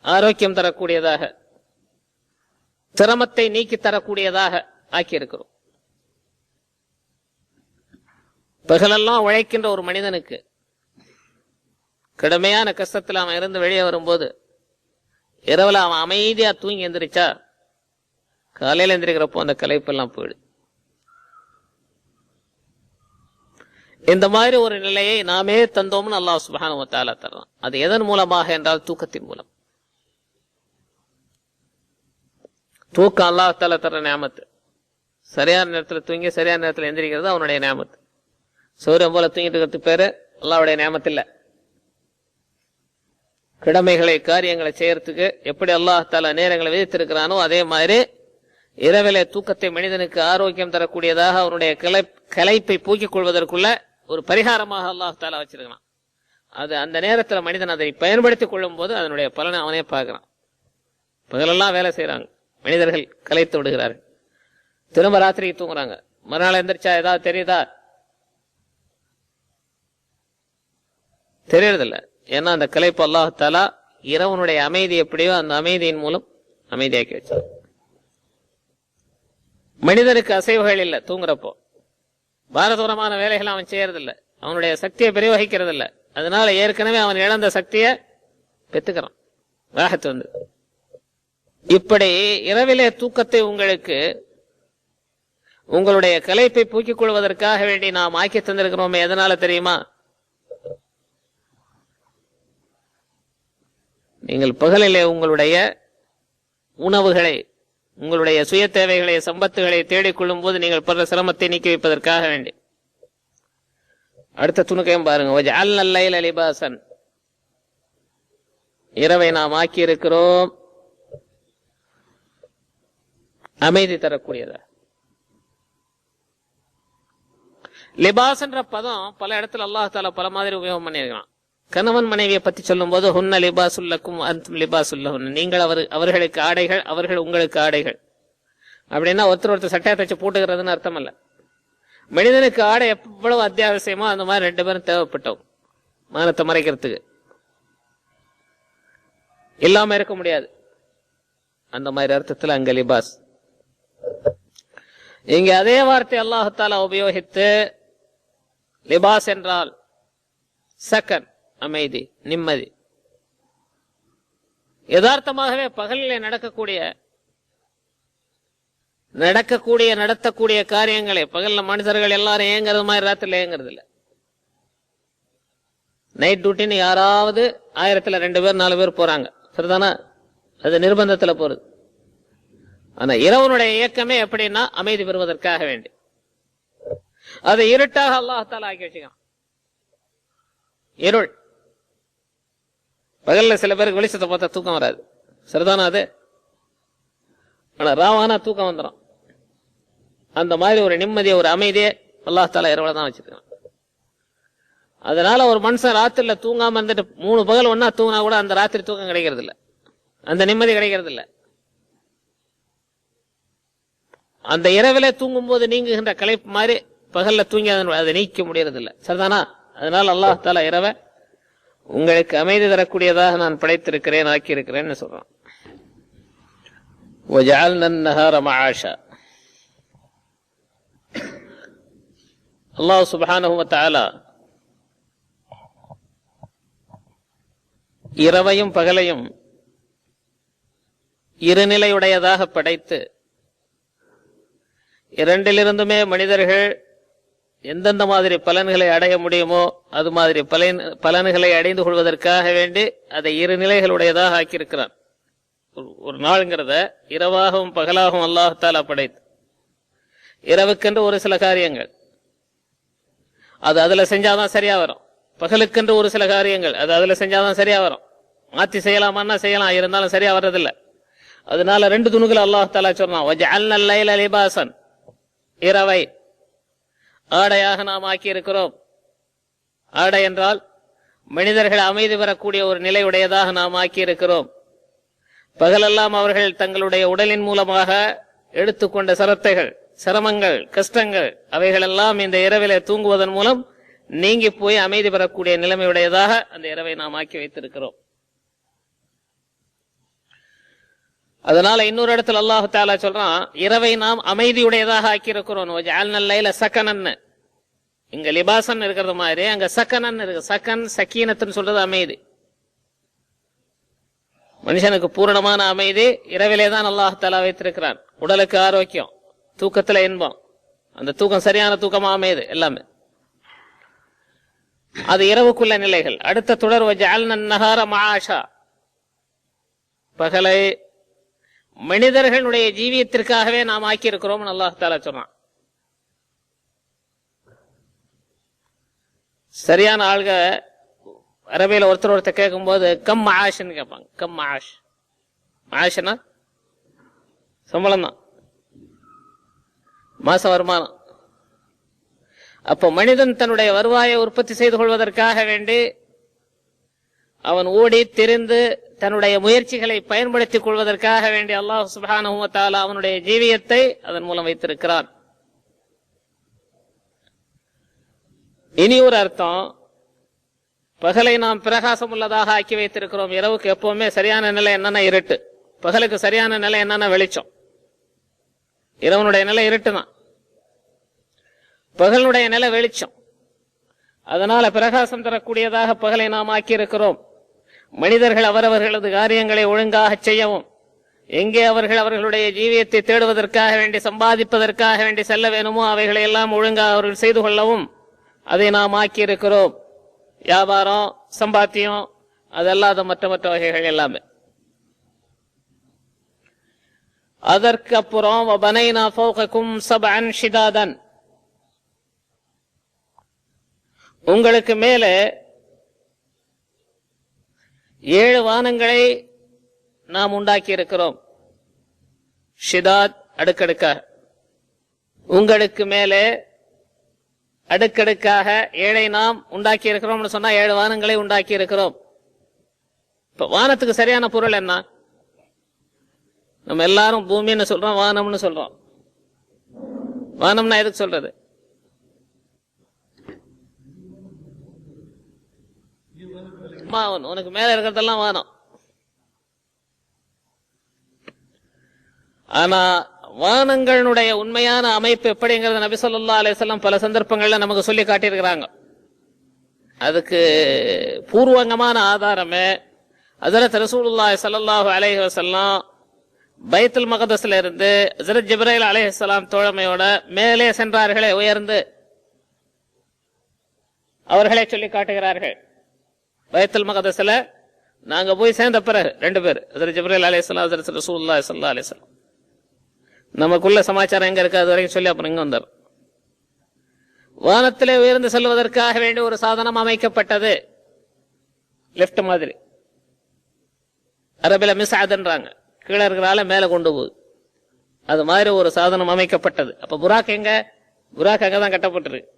ஆரோக்கியம் தரக்கூடியதாக, சிரமத்தை நீக்கி தரக்கூடியதாக ஆக்கியிருக்கிறோம். பகலெல்லாம் உழைக்கின்ற ஒரு மனிதனுக்கு கடுமையான கஷ்டத்தில் அவன் இருந்து வெளியே வரும்போது இரவுல அவன் அமைதியா தூங்கி எந்திரிச்சா காலையில எந்திரிக்கிறப்போ அந்த களைப்பெல்லாம் போயிடுது. இந்த மாதிரி ஒரு நிலையை நாமே தந்தோம்னு அல்லாஹ் சுப்ஹானஹு வ தஆலா தர்றான். அது எதன் மூலமாக என்றால் தூக்கத்தின் மூலம். தூக்கம் அல்லாஹ் தஆலா தர்ற நியாமத்து. சரியான நேரத்தில் தூங்கி சரியான நேரத்தில் எந்திரிக்கிறது அவனுடைய நியாமத்து. சூரியன் போல தூங்கிட்டு இருக்கிறதுக்கு பேரு அல்லாஹ்வுடைய நியாமத்து இல்ல. கடமைகளை காரியங்களை செய்யறதுக்கு எப்படி அல்லாஹ் தஆலா நேரங்களை விதித்திருக்கிறானோ அதே மாதிரி இரவிலே தூக்கத்தை மனிதனுக்கு ஆரோக்கியம் தரக்கூடியதாக அவனுடைய களைப்பை போக்கிக் கொள்வதற்குள்ள ஒரு பரிகாரமாக அல்லாஹ் தஆலா வச்சிருக்கான். அது அந்த நேரத்துல மனிதன் அதை பயன்படுத்திக் கொள்ளும் போது அதனுடைய பலனை அவனே பார்க்கிறான். பகலெல்லாம் வேலை செய்யறாங்க மனிதர்கள், களைத்து விடுகிறார்கள், திரும்ப ராத்திரிக்கு தூங்குறாங்க. மறுநாள் எந்திரிச்சா ஏதாவது தெரியுதா? தெரியறதில்ல. ஏன்னா அந்த களைப்பு அல்லாஹ் தஆலா இரவனுடைய அமைதி எப்படியோ அந்த அமைதியின் மூலம் அமைதியாக்கி வச்சார். மனிதனுக்கு அசைவுகள் இல்லை. தூங்குறப்போ பாரதூரமான வேலைகள் அவன் செய்யறதில்ல, அவனுடைய சக்தியை பிரயோகிக்கிறது இல்ல. அதனால ஏற்கனவே அவன் இழந்த சக்தியை பெற்றுக்கிறான். ராகத்து வந்து இப்படி இரவிலே தூக்கத்தை உங்களுக்கு உங்களுடைய களைப்பை போக்கிக் கொள்வதற்காக வேண்டி நாம் ஆக்கி தந்திருக்கிறோமே. எதனால தெரியுமா? நீங்கள் பகலிலே உங்களுடைய உணவுகளை, உங்களுடைய சுய தேவைகளை, சம்பத்துகளை தேடிக்கொள்ளும் போது நீங்கள் படுற சிரமத்தை நீக்கி வைப்பதற்காக வேண்டி. அடுத்த துணுக்கையும் பாருங்க. வஜஅல்னா அல்லைல லிபாசன், இரவை நாம் ஆக்கி இருக்கிறோம் அமைதி தரக்கூடியதா. லிபாஸ் என்ற பதம் பல இடத்துல அல்லாஹ் தஆலா பல மாதிரி உபயோகம் பண்ணியிருக்கான். கணவன் மனைவியை பத்தி சொல்லும் போது ஹுன்ன லிபாசுல்லக்கும் அன்தும் லிபாசுல்லஹுன்ன, நீங்கள் அவர்களுக்கு ஆடைகள், அவர்கள் உங்களுக்கு ஆடைகள். அப்படின்னா ஒருத்தர் சட்டையை தச்சு போட்டுக்கிறதுன்னு அர்த்தம் அல்ல. மனிதனுக்கு ஆடை எவ்வளவு அத்தியாவசியமோ அந்த மாதிரி ரெண்டு பேரும் தேவைப்பட்டோம். மானத்தை மறைக்கிறதுக்கு இல்லாம இருக்க முடியாது. அந்த மாதிரி அர்த்தத்தில் அங்க லிபாஸ். இங்க அதே வார்த்தை அல்லாஹ் தஆலா உபயோகித்து லிபாஸ் என்றால் சக்கன், அமைதி, நிம்மதி. யதார்த்தமாகவே பகலிலே நடத்தக்கூடிய காரியங்களை பகல்ல மனிதர்கள் எல்லாரும் ஏங்கிறது மாதிரி ராத்திரில ஏங்கிறது இல்ல. நைட் டியூட்டின்னு யாராவது 1000ல் 2 பேர் 4 பேர் போறாங்க, சரிதானா? அது நிர்பந்தத்துல போறது. ஆனா இரவனுடைய இயக்கமே எப்படின்னா அமைதி பெறுவதற்காக வேண்டி. அதை இருட்டாக அல்லாஹ் தஆலா ஆக்கி வச்சுக்கான். இருள். பகல்ல சில பேருக்கு வெளிச்சத்தை பார்த்தா தூக்கம் வராது, சரிதானா? அது ஆனா ராவானா தூக்கம் வந்துடும். அந்த மாதிரி ஒரு நிம்மதியை, ஒரு அமைதியை அல்லாஹ் தஆலா இரவுல தான் வச்சிருக்கான். அதனால ஒரு மனுஷன் ராத்திரில தூங்காம இருந்துட்டு 3 பகல் ஒன்னா தூங்கினா கூட அந்த ராத்திரி தூக்கம் கிடைக்கிறது இல்ல, அந்த நிம்மதி கிடைக்கிறது இல்ல. அந்த இரவிலே தூங்கும் போது நீங்குகின்ற களைப்பு மாதிரி பகல்ல தூங்கி அதை நீக்க முடியறது இல்ல, சரிதானா? அதனால அல்லாஹ் தஆலா இரவை உங்களுக்கு அமைதி தரக்கூடியதாக நான் படைத்திருக்கிறேன், ஆக்கி இருக்கிறேன்னு சொல்றான். وَجَعَلْنَا النَّهَارَ مَعَاشًا. அல்லாஹ் சுப்ஹானஹு வ தஆலா இரவையும் பகலையும் இருநிலையுடையதாக படைத்து, இரண்டிலிருந்துமே மனிதர்கள் எந்தெந்த மாதிரி பலன்களை அடைய முடியுமோ அது மாதிரி பலன்களை அடைந்து கொள்வதற்காக வேண்டி அதை இருநிலைகளுடையதாக ஆக்கியிருக்கிறான். ஒரு நாளுங்கிறத இரவாகவும் பகலாகவும் அல்லாஹ் தஆலா படைத்து, இரவுக்கென்று ஒரு சில காரியங்கள் அது அதுல செஞ்சாதான் சரியா வரும், பகலுக்கென்று ஒரு சில காரியங்கள் அது அதுல செஞ்சாதான் சரியா வரும். மாத்தி செய்யலாமான்னா செய்யலாம், இருந்தாலும் சரியா வர்றதில்லை. அதனால 2 துணுகள் அல்லாஹ் தஆலா சொன்னான். வஜஅல்னா அல்லைல லிபாசன், இரவை ஆடையாக நாம் ஆக்கி இருக்கிறோம். ஆடை என்றால் மனிதர்கள் அமைதி பெறக்கூடிய ஒரு நிலையுடையதாக நாம் ஆக்கி இருக்கிறோம். பகலெல்லாம் அவர்கள் தங்களுடைய உடலின் மூலமாக எடுத்துக்கொண்ட சரத்தைகள், சிரமங்கள், கஷ்டங்கள் அவைகளெல்லாம் இந்த இரவிலே தூங்குவதன் மூலம் நீங்கி போய் அமைதி பெறக்கூடிய நிலைமையுடையதாக அந்த இரவை நாம் ஆக்கி வைத்திருக்கிறோம். அதனால இன்னொரு இடத்துல அல்லாஹ் தஆலா சொல்றான், இரவை நாம் அமைதியுடையதாக ஆக்கி இருக்கிறோம். வஜஅல்னா அல்லைல சகனன். இங்க லிபாசன் இருக்கிறது மாதிரி அங்க சகனன் இருக்கு. சகன், சக்கீனத்துன்னு சொல்றது அமைதி. மனுஷனுக்கு பூரணமான அமைதி இரவிலே தான் அல்லாஹ் தஆலா வைத்திருக்கிறான். உடலுக்கு ஆரோக்கியம், தூக்கத்துல இன்பம், அந்த தூக்கம் சரியான தூக்கமா அமையுது எல்லாமே. அது இரவுக்குள்ள நிலைகள். அடுத்த தொடர் வஜஅல்னா النهار معاشا, பகலை மனிதர்களுடைய ஜீவியத்திற்காகவே நாம் ஆக்கி இருக்கிறோம் அல்லாஹ் தஆலா சொல்றான். சரியான ஆள்க அரபியில ஒருத்தர் கேட்கும் போது கம் மாஷன்னு கேட்பாங்க. கம் மாஷ், மாஷனா சம்பளம் தான், மாச வருமானம். அப்போ மனிதன் தன்னுடைய வருவாயை உற்பத்தி செய்து கொள்வதற்காக வேண்டி அவன் ஓடி திரிந்து தன்னுடைய முயற்சிகளை பயன்படுத்திக் கொள்வதற்காக வேண்டி அல்லாஹ் சுப்ஹானஹு வ தஆலா அவனுடைய ஜீவியத்தை அதன் மூலம் வைத்திருக்கிறான். இனி ஒரு அர்த்தம், பகலை நாம் பிரகாசம் உள்ளதாக ஆக்கி வைத்திருக்கிறோம். இரவுக்கு எப்பவுமே சரியான நிலை என்னன்னா இருட்டு, பகலுக்கு சரியான நிலை என்னன்னா வெளிச்சம். இரவனுடைய நிலை இருட்டு தான், பகலுடைய நிலை வெளிச்சம். அதனால பிரகாசம் தரக்கூடியதாக பகலை நாம் ஆக்கி இருக்கிறோம். மனிதர்கள் அவரவர்களது காரியங்களை ஒழுங்காக செய்யவும், எங்கே அவர்கள் அவர்களுடைய ஜீவியத்தை தேடுவதற்காக வேண்டி, சம்பாதிப்பதற்காக வேண்டி செல்ல வேணுமோ அவைகளை எல்லாம் ஒழுங்காக அவர்கள் செய்து கொள்ளவும் அதை நாம் ஆக்கி இருக்கிறோம். வியாபாரம், சம்பாத்தியம், அதல்லாத மற்ற வகைகள் எல்லாமே. அதற்கு அப்புறம் வபனைனா ஃபௌககும் சப்அன் ஷிதாதன், உங்களுக்கு மேலே 7 வானங்களை நாம் உண்டாக்கி இருக்கிறோம். ஷிதாத் அடுக்கடுக்காக, உங்களுக்கு மேலே அடுக்கடுக்காக 7 நாம் உண்டாக்கி இருக்கிறோம் சொன்னா 7 வானங்களை உண்டாக்கி இருக்கிறோம். இப்ப வானத்துக்கு சரியான பொருள் என்ன? நம்ம எல்லாரும் பூமின்னு சொல்றோம், வானம்னு சொல்றோம். வானம்னா எதுக்கு சொல்றது? உனக்கு மேல இருக்கிறதெல்லாம் வானம். ஆனா வானங்களுடைய உண்மையான அமைப்பு எப்படிங்கிறத நபி ஸல்லல்லாஹு அலைஹி வஸல்லம் பல சந்தர்ப்பங்கள்ல நமக்கு சொல்லி காட்டியிருக்கிறாங்க. அதுக்கு பூர்வங்கமான ஆதாரமே ஹஜ்ரத் ரசூலுல்லாஹி ஸல்லல்லாஹு அலைஹி வஸல்லம் பைத்துல் மக்தஸ்ல இருந்து ஹஜ்ரத் ஜிப்ரீல் அலைஹிஸ்ஸலாம் தோழமையோட மேலே சென்றார்களே, உயர்ந்து அவர்களே சொல்லி காட்டுகிறார்கள். பைத்துல் மக்தஸ்ல நாங்க போய் சேர்ந்த பிறகு 2 பேர், ஹஜ்ரத் ஜிப்ரீல் அலைஹிஸ்ஸலாம், ஹஜ்ரத் ரசூலுல்லாஹி ஸல்லல்லாஹு அலைஹி வஸல்லம், நமக்குள்ள சமாச்சாரம் எங்க இருக்கு அது வரைக்கும் சொல்லி அப்புறம் இங்க வந்தார். வானத்திலே உயர்ந்து செல்வதற்காக வேண்டிய ஒரு சாதனம் அமைக்கப்பட்டது, லிப்ட் மாதிரி. அரபில மிஸ்ஆத்ன்றாங்க, கீழே இருக்கிறால மேல கொண்டு போகுது. அது மாதிரி ஒரு சாதனம் அமைக்கப்பட்டது. அப்ப புராக் எங்க? புராக் அங்கதான் கட்டப்பட்டிருக்கு.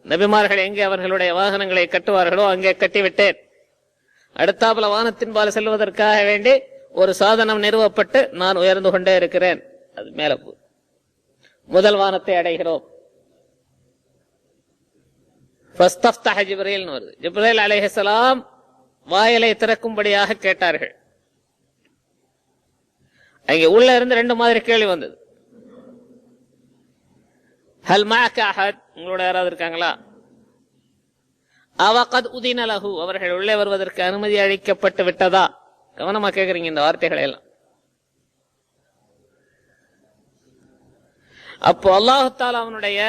நபிமார்கள் எங்கே அவர்களுடைய வாகனங்களை கட்டுவார்களோ அங்கே கட்டிவிட்டேன். அடுத்தாப்புல வானத்தின்பால் செல்வதற்காக வேண்டி ஒரு சாதனம் நிறுவப்பட்டு நான் உயர்ந்து கொண்டே இருக்கிறேன். அது மேல போகுது. முதல் வானத்தை அடைகிறோம். ஜிப்ரீல் வருது. ஜிப்ரீல் அலைஹிஸ்ஸலாம் வாயிலை திறக்கும்படியாக கேட்டார்கள். அங்கே உள்ள இருந்து 2 மாதிரி கேள்வி வந்தது. ஹல் மஅக அஹத், உங்களோட யாராவது இருக்காங்களா? அவகத் உதின லஹு, அவர்கள் உள்ளே வருவதற்கு அனுமதி அளிக்கப்பட்டு விட்டதா? கவனமா கேக்குறீங்க இந்த வார்த்தைகளை எல்லாம். அப்போ அல்லாஹு தஆலா அவனுடைய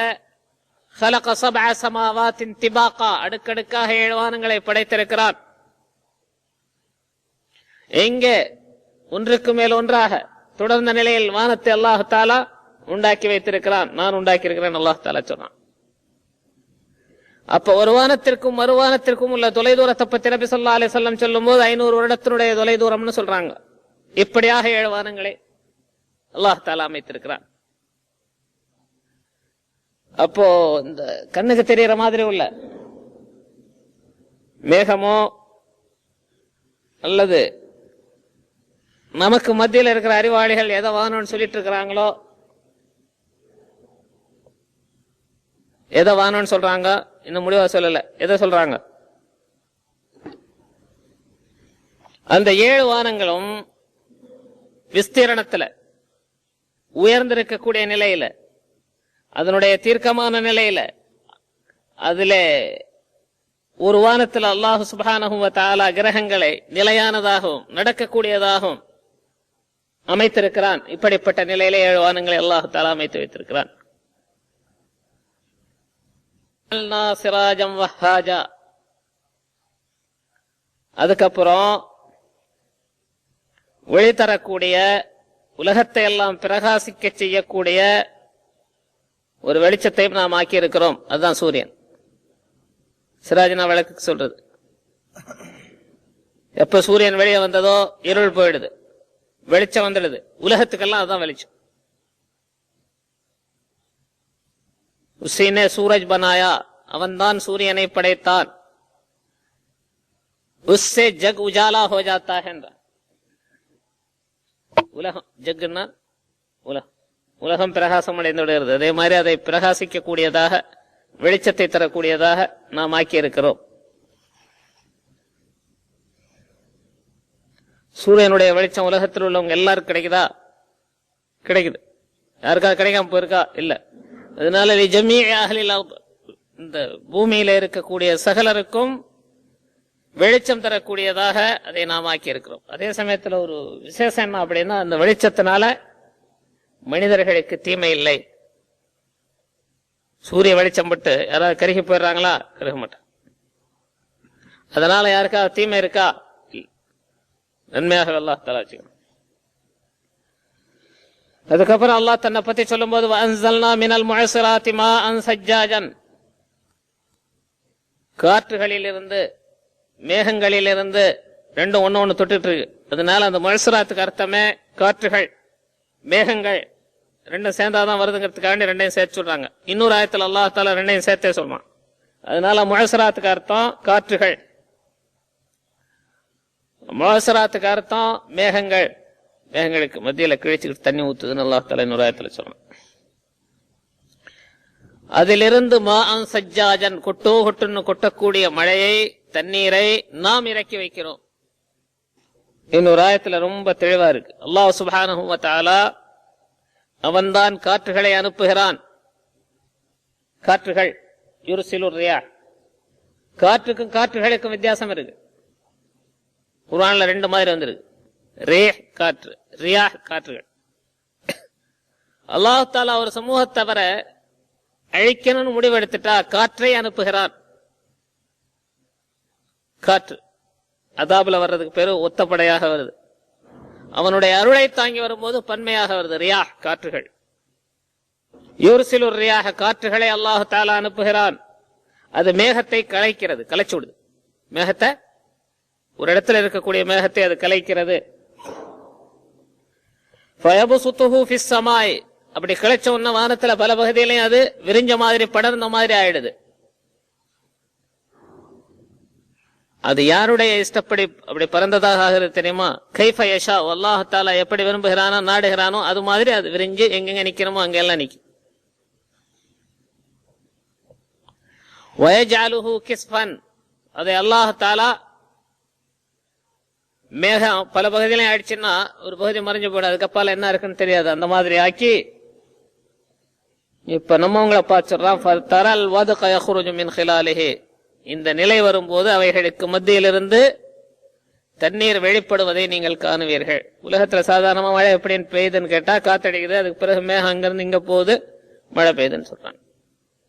خلق 7 سماوات طباقا, அடுக்கடுக்காக 7 வானங்களை படைத்திருக்கிறான். எங்கே ஒன்றுக்கு மேல் ஒன்றாக தொடர்ந்த நிலையில் வானத்தை அல்லாஹு தஆலா உண்டாக்கி வைத்திருக்கிறான். நான் உண்டாக்கி இருக்கிறேன் அல்லாஹு தஆலா சொன்னான். அப்ப ஒரு வானத்திற்கும் மறுவானத்திற்கும் உள்ள தொலைதூரத்தை பத்தி நபி ஸல்லல்லாஹு அலைஹி வஸல்லம் சொல்லும் போது 500 வருடத்தினுடைய தொலைதூரம்னு சொல்றாங்க. இப்படியாக 7 வானங்களை அல்லாஹு தஆலா அமைத்திருக்கிறான். அப்போ இந்த கண்ணுக்கு தெரியற மாதிரி உள்ள மேகமோ அல்லது நமக்கு மத்தியில் இருக்கிற அறிவாளிகள் எதை வானம்னு சொல்லிட்டு இருக்கிறாங்களோ, எதை வானம்னு சொல்றாங்க இன்னும் முடிவா சொல்லல, எதை சொல்றாங்க? அந்த 7 வானங்களும் விஸ்தீரணத்துல உயர்ந்திருக்கக்கூடிய நிலையில, அதனுடைய தீர்க்கமான நிலையில, அதுல ஒரு வானத்தில் அல்லாஹு சுப்ஹானஹு வ தஆலா கிரகங்களை நிலையானதாகவும் நடக்கக்கூடியதாகவும் அமைத்திருக்கிறான். இப்படிப்பட்ட நிலையிலே 7 வானங்களை அல்லாஹு தஆலா அமைத்து வைத்திருக்கிறான். அதுக்கப்புறம் ஒளி தரக்கூடிய, உலகத்தை எல்லாம் பிரகாசிக்க செய்யக்கூடிய ஒரு வெளிச்சத்தையும் நாம் ஆக்கி இருக்கிறோம். அதுதான் சூரியன். சிராஜினா விளக்கு சொல்றது. எப்ப சூரியன் வெளியே வந்ததோ இருள் போயிடுது, வெளிச்சம் வந்துடுது. உலகத்துக்கெல்லாம் அதுதான் வெளிச்சம். உஸ்ஸீனே சூரஜ் பனாயா, அவன்தான் சூரியனை படைத்தான். உஸ்ஸே ஜக் உஜாலா ஹோ ஜாத்தா ஹை. உலகம் ஜக்னா உலகம், உலகம் பிரகாசம் அடைந்து விடுகிறது. அதே மாதிரி அதை பிரகாசிக்க கூடியதாக, வெளிச்சத்தை தரக்கூடியதாக நாம் ஆக்கி இருக்கிறோம். சூரியனுடைய வெளிச்சம் உலகத்தில் உள்ளவங்க எல்லாருக்கும் கிடைக்குதா? கிடைக்குது. யாருக்காவது கிடைக்காம போயிருக்கா? இல்ல. அதனால இந்த பூமியில இருக்கக்கூடிய சகலருக்கும் வெளிச்சம் தரக்கூடியதாக அதை நாம் ஆக்கி இருக்கிறோம். அதே சமயத்துல ஒரு விசேஷம் என்ன அப்படின்னா, அந்த வெளிச்சத்தினால மனிதர்களுக்கு தீமை இல்லை. சூரிய வெளிச்சம் பட்டு யாராவது கருகி போயிடுறாங்களா? கருக மாட்டாங்க. அதனால யாருக்காவது தீமை இருக்கா? நன்மையாக அல்லாஹ் தஆலா வச்சுக்கணும். அதுக்கப்புறம் அல்லாஹ் தன்னை பத்தி சொல்லும் போது வஅன்ஸல்னா மினல் முஅஸிராத்தி மாஅன் சஜ்ஜாஜன், காற்றுகளிலிருந்து மேகங்களிலிருந்து ரெண்டும் ஒண்ணு தொட்டுட்டு இருக்கு. அதனால அந்த முஅஸிராத்துக்கு அர்த்தமே காற்றுகள் மேகங்கள் ரெண்டும் சேர்ந்தாதான் வருதுங்கிறதுக்காண்டி ரெண்டையும் சேர்த்து சொல்றாங்க. இன்னொரு ஆயத்துல அல்லாஹ் தஆலா ரெண்டையும் சேர்த்தே சொல்றான். அதனால முஅஸிராத்துக்கு அர்த்தம் காற்றுகள், முஅஸிராத்துக்கு அர்த்தம் மேகங்கள், மேகங்களுக்கு மத்தியில கிழிச்சுக்கிட்டு தண்ணி ஊத்துதுன்னு அல்லாஹ் தஆலா இன்னொரு ஆயத்துல சொல்றான். அதிலிருந்து மாஅன் சஜ்ஜாஜன், கொட்டோ கொட்டுன்னு கொட்டக்கூடிய மழையை தண்ணீரை நாம் இறக்கி வைக்கிறோம். இன்னொரு ஆயத்துல ரொம்ப தெளிவா இருக்கு. அல்லாஹ் சுப்ஹானஹு வ தஆலா அவன்தான் காற்றுகளை அனுப்புகிறான். காற்றுகள் யுர்சிலுர் ரியாஹ், காற்றுக்கும் காற்றுகளுக்கும் வித்தியாசம் இருக்கு. குர்ஆன்ல ரெண்டு மாதிரி வந்திருக்கு. ரீஹ் காற்று, ரியாஹ் காற்றுகள். அல்லாஹ் தஆலா ஒரு சமூகத்தவர அழிக்கணும்னு முடிவெடுத்துட்டா காற்றை அனுப்புகிறான். காற்று அதாபுல வர்றதுக்கு பேரு ஒத்தப்படையாக வருது. அவனுடைய அருளை தாங்கி வரும்போது பன்மையாக வருது ரியாஹ் காற்றுகள். யுர்சிலுர் ரியாஹ், காற்றுகளை அல்லாஹ் தஆலா அனுப்புகிறான். அது மேகத்தை கலைக்கிறது, கலைச்சு விடுது. மேகத்தை, ஒரு இடத்துல இருக்கக்கூடிய மேகத்தை அது கலைக்கிறது. ஃபயபசுத்துஹு ஃபிஸ் ஸமாய், அப்படி கிளைச்ச உடனே வானத்துல பல பகுதியிலையும் அது விரிஞ்ச மாதிரி படர்ந்த மாதிரி ஆயிடுது. அது யாருடைய இஷ்டப்படி அப்படி பறந்ததாக ஆகிறது தெரியுமா? கைஃப யஷா, அல்லாஹ் தஆலா எப்படி விரும்புகிறானோ நாடுகிறானோ அது மாதிரி அது விரிஞ்சு எங்கெங்க நிக்கணுமோ அங்கெல்லாம் நிக்கும். வயஜஅலுஹு கிஸ்ஃபன், அதை அல்லாஹ் தஆலா மேகம் பல பகுதியிலையும் ஆயிடுச்சுன்னா ஒரு பகுதி மறைஞ்சு போயிடும், அதுக்கப்பால என்ன இருக்குன்னு தெரியாது. அந்த மாதிரி ஆக்கி இப்ப நம்மவங்களை பார்த்துடுறான். தரல் வதக யஹ்ருஜு மின் ஹிலாலிஹி, இந்த நிலை வரும்போது அவைகளுக்கு மத்தியிலிருந்து தண்ணீர் வெளிப்படுவதை நீங்கள் காணுவீர்கள். உலகத்துல சாதாரணமா மழை எப்படின்னு பெய்யுதுன்னு கேட்டா காத்தடிக்குது, அதுக்கு பிறகு மேகம் அங்கிருந்து இங்க போகுது, மழை பெய்யுதுன்னு சொல்றாங்க.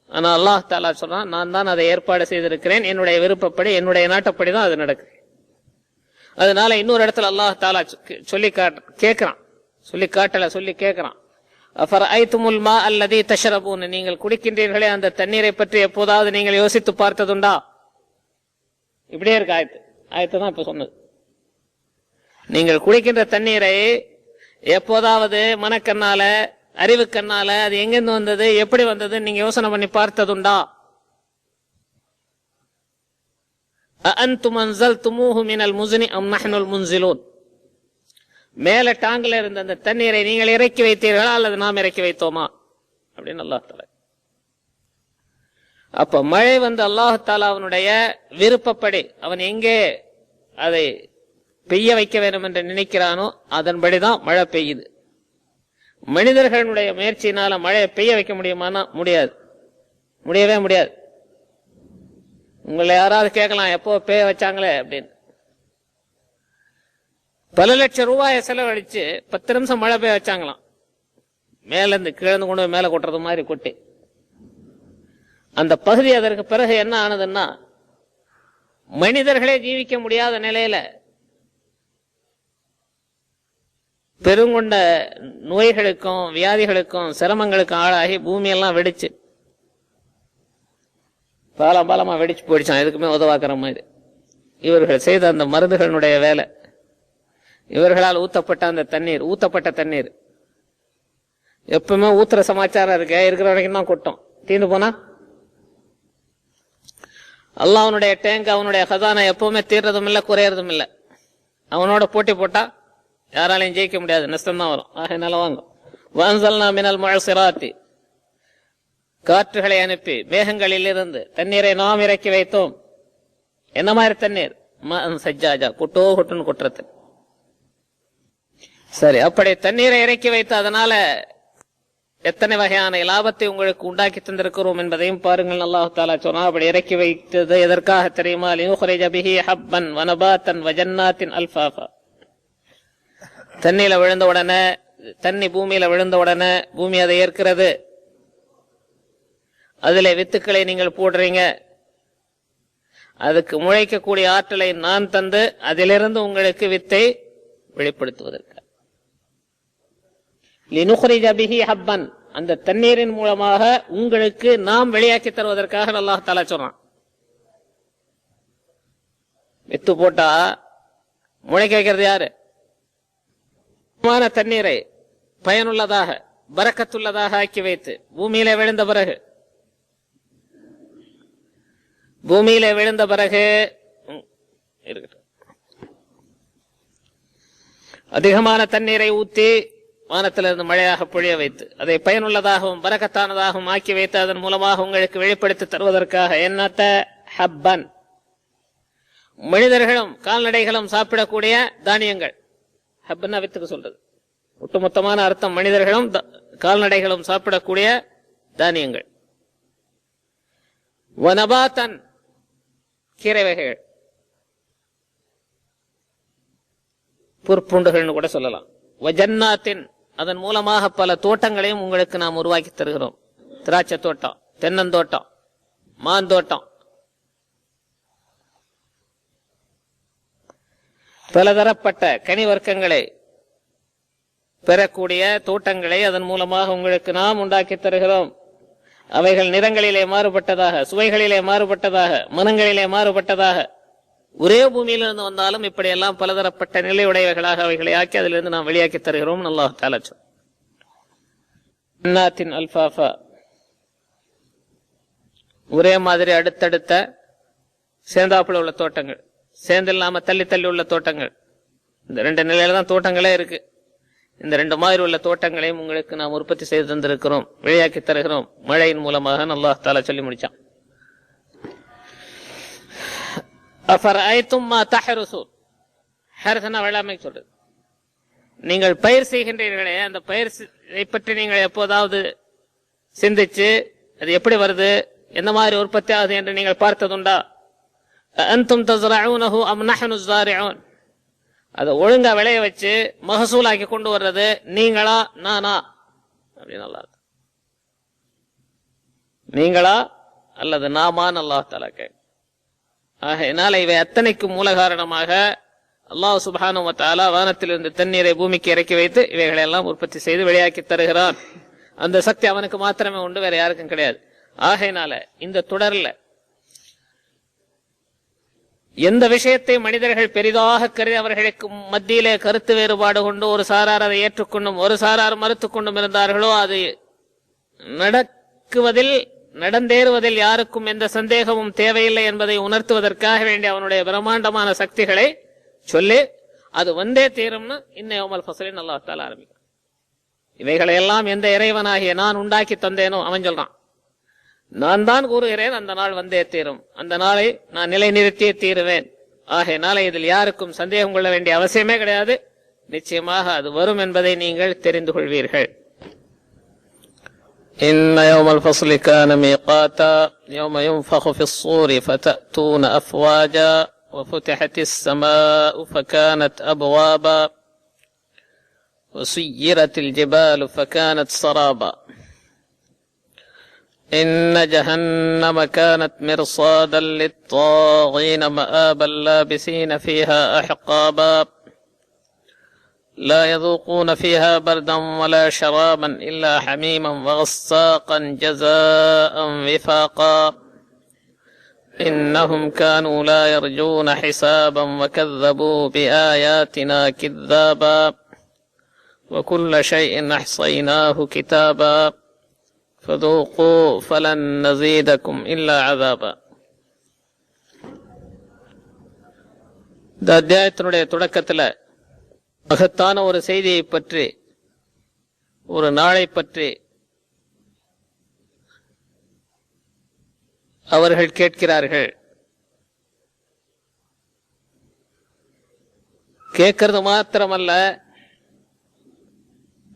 ஆனா அல்லாஹ் தஆலா சொல்றான், நான் தான் அதை ஏற்பாடு செய்திருக்கிறேன், என்னுடைய விருப்பப்படி என்னுடைய நாட்டப்படிதான் அது நடக்குது. அதனால இன்னொரு இடத்துல அல்லாஹ் தஆலா சொல்லி கேட்கிறான், சொல்லி காட்டல, சொல்லி கேட்கிறான். அஃபரஐதுமுல் மா அல்லதி தஷ்ரபூன், நீங்கள் குடிக்கின்றீர்களே அந்த தண்ணீரை பற்றி எப்போதாவது நீங்கள் யோசித்து பார்த்ததுண்டா? இப்படியே இருக்கு ஆயத்து, ஆயத்து தான் இப்ப சொன்னது. நீங்கள் குடிக்கின்ற தண்ணீரை எப்போதாவது மனக்கண்ணால, அறிவு கண்ணால அது எங்கிருந்து வந்தது, எப்படி வந்தது நீங்க யோசனை பண்ணி பார்த்ததுண்டா? அஅன்தும் அன்ஸல்துமூஹு மினல் முஸ்னி அம் நஹ்னுல் முன்ஸிலூன், மேல டாங்கில இருந்த அந்த தண்ணீரை நீங்கள் இறக்கி வைத்தீர்களா அல்லது நாம் இறக்கி வைத்தோமா அப்படின்னு அல்லாஹ் தஆலா. அப்ப மழை வந்து அல்லாஹ் தஆலா அவனுடைய விருப்பப்படி அவன் எங்கே அதை பெய்ய வைக்க வேண்டும் என்று நினைக்கிறானோ அதன்படிதான் மழை பெய்யுது. மனிதர்களுடைய முயற்சியினால மழையை பெய்ய வைக்க முடியுமானா முடியாது, முடியவே முடியாது. உங்களை யாராவது கேட்கலாம் எப்போ பெய்ய வச்சாங்களே அப்படின்னு. பல லட்சம் ரூபாயை செலவழிச்சு 10 நிமிஷம் மழை பெய்ய வச்சாங்களாம். மேல இருந்து கீழந்து கொண்டு மேல கொட்டுறது மாதிரி கொட்டி அந்த பகுதி. அதற்கு பிறகு என்ன ஆனதுன்னா மனிதர்களே ஜீவிக்க முடியாத நிலையில பெருங்கொண்ட நோய்களுக்கும் வியாதிகளுக்கும் சிரமங்களுக்கும் ஆளாகி பூமியெல்லாம் வெடிச்சு பாலம் பாலமா வெடிச்சு போயிடுச்சான். எதுக்குமே உதவாக்குற மாதிரி இவர்கள் செய்த அந்த மருந்துகளுடைய வேலை. இவர்களால் ஊத்தப்பட்ட அந்த தண்ணீர், ஊத்தப்பட்ட தண்ணீர் எப்பவுமே ஊத்துற சமாச்சாரம் இருக்க, இருக்கிற வரைக்கும் தான் கொட்டும், தீர்ந்து போனா அல்லாஹ்வுடைய டேங்க், அவனுடைய ஹசானா எப்பவுமே தீர்றதும் இல்லை குறையறதும் இல்லை. அவனோட போட்டி போட்டா யாராலையும் ஜெயிக்க முடியாது, நஷ்டம் தான் வரும். ஆகையினால வாங்க. வஅன்ஸல்னா மினல் முஅஸிராத்தி, காற்றுகளை அனுப்பி மேகங்களில் இருந்து தண்ணீரை நாம் இறக்கி வைத்தோம். என்ன மாதிரி தண்ணீர்? மாஅன் சஜ்ஜாஜா, கொட்டோ கொட்டுன்னு கொட்டுறது. சரி, அப்படி தண்ணீரை இறக்கி வைத்து அதனால எத்தனை வகையான லாபத்தை உங்களுக்கு உண்டாக்கி தந்திருக்கிறோம் என்பதையும் பாருங்கள். அல்லாஹ் தஆலா சொன்னா, அப்படி இறக்கி வைத்தது எதற்காக தெரியுமா? லியுக்ரிஜ பிஹி ஹப்பன் வ நபாத்தன் வ ஜன்னாத்தின் அல்ஃபாஃபா. தண்ணியில விழுந்த உடனே, தண்ணி பூமியில விழுந்த உடனே பூமி அதை ஏற்கிறது. அதிலே வித்துக்களை நீங்கள் போடுறீங்க. அதுக்கு முளைக்கக்கூடிய ஆற்றலை நான் தந்து அதிலிருந்து உங்களுக்கு வித்தை வெளிப்படுத்துவதற்கு. லினுக்ரிஜ பிஹி ஹப்பன், அந்த தண்ணீரின் மூலமாக உங்களுக்கு நாம் வெளியாக்கி தருவதற்காக அல்லாஹ் தஆலா சொல்றான். வித்து போட்டா முளைக்க வைக்கிறது யாரு? தண்ணீரை பயனுள்ளதாக பரக்கத்துள்ளதாக ஆக்கி வைத்து பூமியிலே விழுந்த பிறகு அதிகமான தண்ணீரை ஊற்றி வானத்திலிருந்து மழையாக பொழிய வைத்து அதை பயனுள்ளதாகவும் பரக்கத்தானதாகவும் ஆக்கி வைத்து அதன் மூலமாக உங்களுக்கு வெளிப்படுத்தி தருவதற்காக என்னத்த ஹப்பன், மனிதர்களும் கால்நடைகளும் சாப்பிடக்கூடிய தானியங்கள். ஹப்னா வித்துக்கு சொல்றது. ஒட்டுமொத்தமான அர்த்தம் மனிதர்களும் கால்நடைகளும் சாப்பிடக்கூடிய தானியங்கள். வனபாத்தன், கீரை வகைகள், புற்பூண்டுகள்னு கூட சொல்லலாம். வஜன்னாத்தின், அதன் மூலமாக பல தோட்டங்களையும் உங்களுக்கு நாம் உருவாக்கி தருகிறோம். திராட்சை தோட்டம், தென்னந்தோட்டம், மாந்தோட்டம், பலதரப்பட்ட கனி வர்க்கங்களை பெறக்கூடிய தோட்டங்களை அதன் மூலமாக உங்களுக்கு நாம் உண்டாக்கி தருகிறோம். அவைகள் நிறங்களிலே மாறுபட்டதாக, சுவைகளிலே மாறுபட்டதாக, மனங்களிலே மாறுபட்டதாக, ஒரே பூமியிலிருந்து வந்தாலும் இப்படியெல்லாம் பலதரப்பட்ட நிலையுடையவைகளாக அவைகளை ஆக்கி அதிலிருந்து நாம் வெளியாக்கி தருகிறோம். அல்லாஹ் தஆலா ஜன்னாத்தின் அல்ஃபாஃபா, ஒரே மாதிரி அடுத்தடுத்த சேர்ந்தாப்புல உள்ள தோட்டங்கள், சேர்ந்து இல்லாம தள்ளி தள்ளி உள்ள தோட்டங்கள். இந்த ரெண்டு நிலையில தான் தோட்டங்களே இருக்கு. இந்த ரெண்டு மாதிரி உள்ள தோட்டங்களையும் உங்களுக்கு நாம் உற்பத்தி செய்து தந்திருக்கிறோம், வெளியாக்கி தருகிறோம் மழையின் மூலமாக அல்லாஹ் தஆலா சொல்லி முடிச்சான். அஃபரஐதும் மா தஹ்ருஸூன், ஹர்ஸனா வேளாண்மை சொல்றது. நீங்கள் பயிர் செய்கின்றீர்களே, அந்த பயிர் பற்றி நீங்கள் எப்போதாவது சிந்திச்சு அது எப்படி வருது, எந்த மாதிரி உற்பத்தி ஆகுது என்று நீங்கள் பார்த்ததுண்டா? அன்தும் தஸ்ரஊனஹு அம் நஹ்னு ஸாரிஊன், அதை ஒழுங்கா விளைய வச்சு மகசூலாக்கி கொண்டு வர்றது நீங்களா நானா அப்படின்னு அல்லாஹ், நீங்களா அல்லது நாமான் அல்லாஹ் தஆலா கேட்க. ஆகையினால இவை அத்தனைக்கும் மூல காரணமாக அல்லாஹ் சுப்ஹானஹு வ தஆலா வானத்திலிருந்து தண்ணீரை பூமிக்கு இறக்கி வைத்து இவைகளை எல்லாம் உற்பத்தி செய்து வெளியாக்கி தருகிறான். அந்த சக்தி அவனுக்கு மாத்திரமே உண்டு, வேற யாருக்கும் கிடையாது. ஆகையினால இந்த தொடர்ல எந்த விஷயத்தை மனிதர்கள் பெரிதாக கருதி அவர்களுக்கு மத்தியிலே கருத்து வேறுபாடு கொண்டு ஒரு சாரார் அதை ஏற்றுக்கொண்டும் ஒரு சாரார் மறுத்துக் கொண்டும் இருந்தார்களோ, அது நடந்தேறுவதில் யாருக்கும் எந்த சந்தேகமும் தேவையில்லை என்பதை உணர்த்துவதற்காக வேண்டிய அவனுடைய பிரம்மாண்டமான சக்திகளை சொல்லி அது வந்தே தீரும்னு இன்ன யௌமல் ஃபஸ்லின் அல்லாஹ் தஆலா ஆரம்பிக்கிறான். இவைகளையெல்லாம் எந்த இறைவனாகிய நான் உண்டாக்கி தந்தேனோ அவன் சொல்றான், நான் தான் கூறுகிறேன் அந்த நாள் வந்தே தீரும், அந்த நாளை நான் நிலைநிறுத்தியே தீருவேன். ஆகையினால இதில் யாருக்கும் சந்தேகம் கொள்ள வேண்டிய அவசியமே கிடையாது, நிச்சயமாக அது வரும் என்பதை நீங்கள் தெரிந்து கொள்வீர்கள். இன்ன யௌமல் ஃபஸ்லி கான மீகாதா யௌம யுன்ஃபகு ஃபிஸ் ஸூரி ஃபதஅதூன அஃப்வாஜா வஃபுதிஹத்திஸ் ஸமாஉ ஃபகானத் அப்வாபா வஸுய்யிரத்தில் ஜிபாலு ஃபகானத் ஸராபா إن جهنم كانت مرصادا للطاغين مآبا لابسين فيها أحقابا لا يذوقون فيها بردا ولا شرابا إلا حميما وغساقا جزاء وفاقا إنهم كانوا لا يرجون حسابا وكذبوا بآياتنا كذابا وكل شيء أحصيناه كتابا فذوقوا فلن نزيدكم إلا عذابا. இந்த அத்தியாயத்தினுடைய தொடக்கத்துல மகத்தான ஒரு செய்தியை பற்றி, ஒரு நாளை பற்றி அவர்கள் கேட்கிறார்கள். கேட்கிறது மாத்திரமல்ல,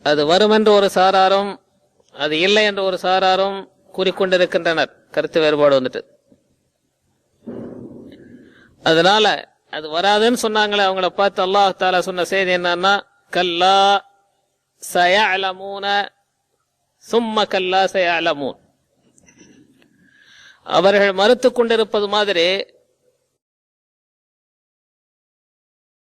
அது வரும் என்று ஒரு சாராரும் அது இல்லை என்று ஒரு சாராரும் கூறிக்கொண்டிருக்கின்றனர். கருத்து வேறுபாடு வந்துட்டு, அதனால அது வராதுன்னு சொன்னாங்களே அவங்கள பார்த்து அல்லாஹ் தஆலா சொன்ன செய்தி என்னன்னா, கல்லா சயஅலமூன சும்ம கல்லா சயஅலமூன். அவர்கள் மறுத்துக் கொண்டிருப்பது மாதிரி